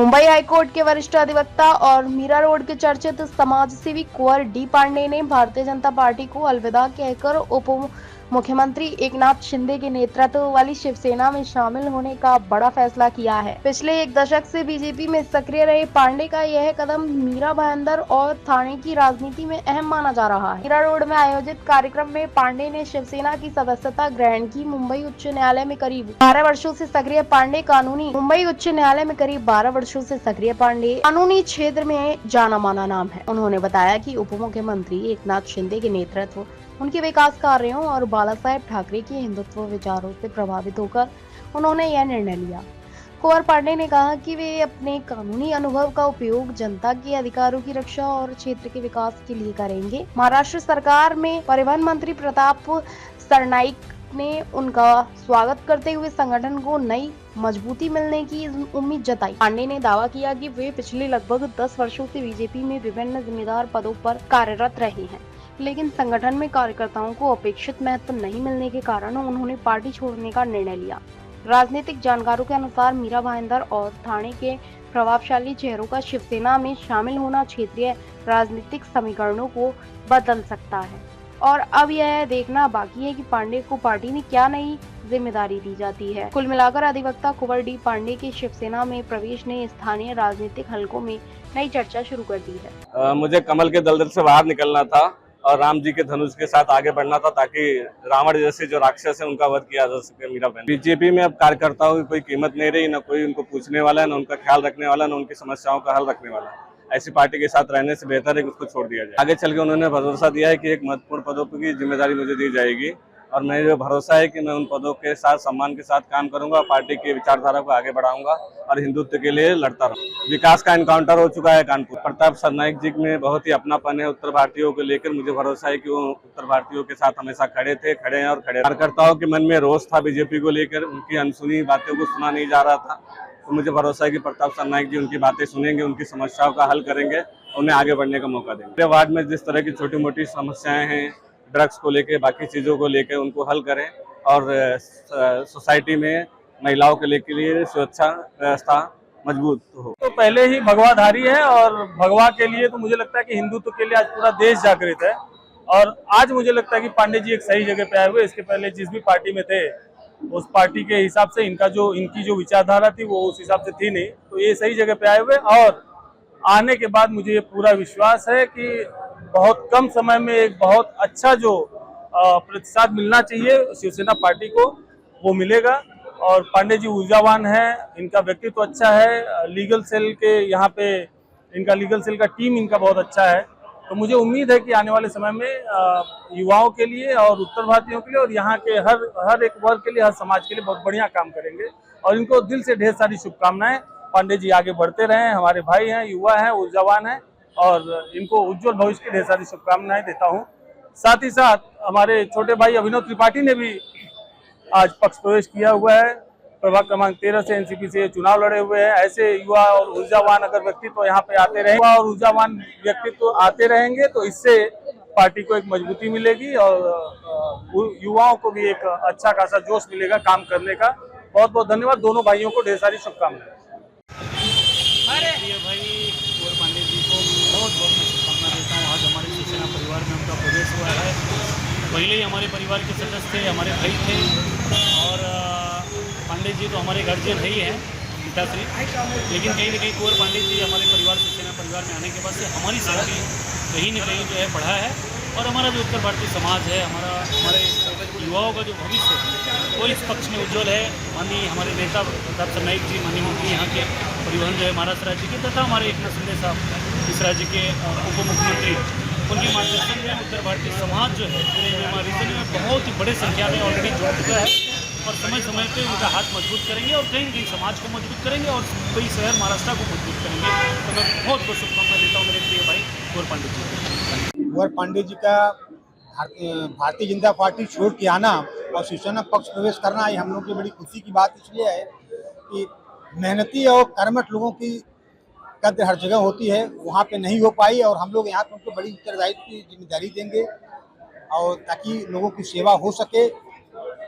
Mumbai high court के वरिष्ठ अधिवक्ता और मीरा रोड के चर्चित समाजसेवी कुंवर डी पांडे ने भारतीय जनता पार्टी को अलविदा कहकर उप मुख्यमंत्री एकनाथ शिंदे के नेतृत्व वाली शिवसेना में शामिल होने का बड़ा फैसला किया है। पिछले एक दशक से बीजेपी में सक्रिय रहे पांडे का यह कदम मीरा भाईंदर और ठाणे की राजनीति में अहम माना जा रहा है। मीरा रोड में आयोजित कार्यक्रम में पांडे ने शिवसेना की सदस्यता ग्रहण की। मुंबई उच्च न्यायालय में करीब 12 वर्षों से सक्रिय पांडे कानूनी क्षेत्र में जाना माना नाम है। उन्होंने बताया कि उप मुख्यमंत्री एकनाथ शिंदे के नेतृत्व, उनके विकास कार्यों और बाला साहेब ठाकरे के हिंदुत्व विचारों से प्रभावित होकर उन्होंने यह निर्णय लिया। कुंवर पांडे ने कहा कि वे अपने कानूनी अनुभव का उपयोग जनता के अधिकारों की रक्षा और क्षेत्र के विकास के लिए करेंगे। महाराष्ट्र सरकार में परिवहन मंत्री प्रताप सरनाईक ने उनका स्वागत करते हुए संगठन को नई मजबूती मिलने की उम्मीद जताई। पांडे ने दावा किया कि वे पिछले लगभग 10 वर्षों से बीजेपी में विभिन्न जिम्मेदार पदों पर कार्यरत रहे हैं, लेकिन संगठन में कार्यकर्ताओं को अपेक्षित महत्व नहीं मिलने के कारण उन्होंने पार्टी छोड़ने का निर्णय लिया। राजनीतिक जानकारों के अनुसार मीरा भाईंदर और ठाणे के प्रभावशाली चेहरों का शिवसेना में शामिल होना क्षेत्रीय राजनीतिक समीकरणों को बदल सकता है और अब यह देखना बाकी है कि पांडे को पार्टी में क्या नई जिम्मेदारी दी जाती है। कुल मिलाकर अधिवक्ता कुंवर डी पांडे के शिवसेना में प्रवेश ने स्थानीय राजनीतिक हलकों में नई चर्चा शुरू कर दी है। मुझे कमल के दलदल से बाहर निकलना था और राम जी के धनुष के साथ आगे बढ़ना था, ताकि रावण जैसे जो राक्षस है उनका वध किया जा सके। मीरा बहन बीजेपी में अब कार्यकर्ताओं की कोई कीमत नहीं रही, न कोई उनको पूछने वाला है, न उनका ख्याल रखने वाला, न उनकी समस्याओं का हल रखने वाला है। ऐसी पार्टी के साथ रहने से बेहतर है कि उसको छोड़ दिया जाए। आगे चल के उन्होंने भरोसा दिया है कि एक महत्वपूर्ण पदों की जिम्मेदारी मुझे दी जाएगी और मेरे जो भरोसा है कि मैं उन पदों के साथ सम्मान के साथ काम करूंगा, पार्टी की विचारधारा को आगे बढ़ाऊंगा और हिंदुत्व के लिए लड़ता रहूंगा। विकास का एनकाउंटर हो चुका है कानपुर। प्रताप सरनाईक जी में बहुत ही अपनापन है उत्तर भारतीयों को लेकर। मुझे भरोसा है कि वो उत्तर भारतीयों के साथ हमेशा खड़े हैं और खड़े। कार्यकर्ताओं के मन में रोष था बीजेपी को लेकर, उनकी अनसुनी बातों को सुना नहीं जा रहा था, तो मुझे भरोसा है कि प्रताप सरनाईक जी उनकी बातें सुनेंगे, उनकी समस्याओं का हल करेंगे, उन्हें आगे बढ़ने का मौका देंगे। मेरे वार्ड में जिस तरह की छोटी मोटी समस्याएं हैं, ड्रग्स को लेकर, बाकी चीज़ों को लेकर, उनको हल करें और सोसाइटी में महिलाओं के लिए सुरक्षा व्यवस्था मजबूत हो। तो पहले ही भगवाधारी है और भगवा के लिए तो मुझे लगता है कि हिंदुत्व के लिए आज पूरा देश जागृत है और आज मुझे लगता है कि पांडे जी एक सही जगह पे आए हुए। इसके पहले जिस भी पार्टी में थे उस पार्टी के हिसाब से इनकी जो विचारधारा थी वो उस हिसाब से थी नहीं, तो ये सही जगह पे आए हुए और आने के बाद मुझे ये पूरा विश्वास है कि बहुत कम समय में एक बहुत अच्छा जो प्रतिसाद मिलना चाहिए शिवसेना पार्टी को वो मिलेगा। और पांडे जी ऊर्जावान है, इनका व्यक्तित्व अच्छा है, लीगल सेल के यहाँ पे इनका लीगल सेल का टीम इनका बहुत अच्छा है, तो मुझे उम्मीद है कि आने वाले समय में युवाओं के लिए और उत्तर भारतीयों के लिए और यहाँ के हर एक वर्ग के लिए, हर समाज के लिए बहुत बढ़िया काम करेंगे और इनको दिल से ढेर सारी शुभकामनाएं। पांडे जी आगे बढ़ते रहें, हमारे भाई हैं, युवा हैं, ऊर्जावान हैं और इनको उज्जवल भविष्य की ढेर सारी शुभकामनाएं देता हूं। साथ ही साथ हमारे छोटे भाई अभिनव त्रिपाठी ने भी आज पक्ष प्रवेश किया हुआ है, प्रभाग क्रमांक 13 से एनसीपी से चुनाव लड़े हुए हैं। ऐसे युवा और ऊर्जावान अगर व्यक्तित्व यहाँ पे आते रहेंगे और ऊर्जावान व्यक्तित्व आते रहेंगे तो इससे पार्टी को एक मजबूती मिलेगी और युवाओं को भी एक अच्छा खासा जोश मिलेगा काम करने का। बहुत बहुत धन्यवाद, दोनों भाइयों को ढेर सारी शुभकामनाएं। प्रिय भाई कुंवर पांडे जी को बहुत बहुत मैं शुभकामना देता हूँ। आज हमारे शिवसेना परिवार में उनका प्रवेश हुआ है। पहले ही हमारे परिवार के सदस्य थे, हमारे भाई थे और पांडे जी तो हमारे गार्जियन है ही हैं, पिताश्री, लेकिन कहीं ना कहीं कुंवर पांडे जी हमारे परिवार शिवसेना परिवार में आने के बाद से हमारी सहमति कहीं न कहीं जो है बढ़ा है और हमारा जो उत्तर भारतीय समाज है, हमारे युवाओं का जो भविष्य है वो इस पक्ष में उज्जवल है। माननीय हमारे नेता प्रताप सरनाईक जी, माननीय मंत्री यहाँ के परिवहन जो है महाराष्ट्र राज्य के, तथा हमारे एकनाथ शिंदे साहब इस राज्य के उप मुख्यमंत्री, उनके मार्गदर्शन में उत्तर भारतीय समाज जो है पूरे हमारे रीजन में बहुत ही बड़े संख्या में ऑलरेडी जुड़ चुका है और समय समय पर उनका हाथ मजबूत करेंगे और कहीं न कहीं समाज को मजबूत करेंगे और कई शहर महाराष्ट्र को मजबूत करेंगे। तो मैं बहुत बहुत शुभकामना देता हूँ मेरे प्रिय भाई कुंवर पांडे जी। कुंवर पांडे जी का भारतीय जनता पार्टी छोड़ के आना और शिवसेना पक्ष प्रवेश करना ये हम लोग की बड़ी खुशी की बात इसलिए है कि मेहनती और कर्मठ लोगों की कद्र हर जगह होती है, वहाँ पे नहीं हो पाई और हम लोग यहाँ पे उनको बड़ी उत्तरदायित्व की जिम्मेदारी देंगे और ताकि लोगों की सेवा हो सके।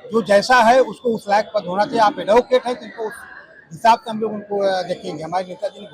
जो जैसा है उसको उस लायक पद होना चाहिए। आप एडवोकेट हैं तो इनको हिसाब से हम लोग उनको देखेंगे। हमारे नेताजी ने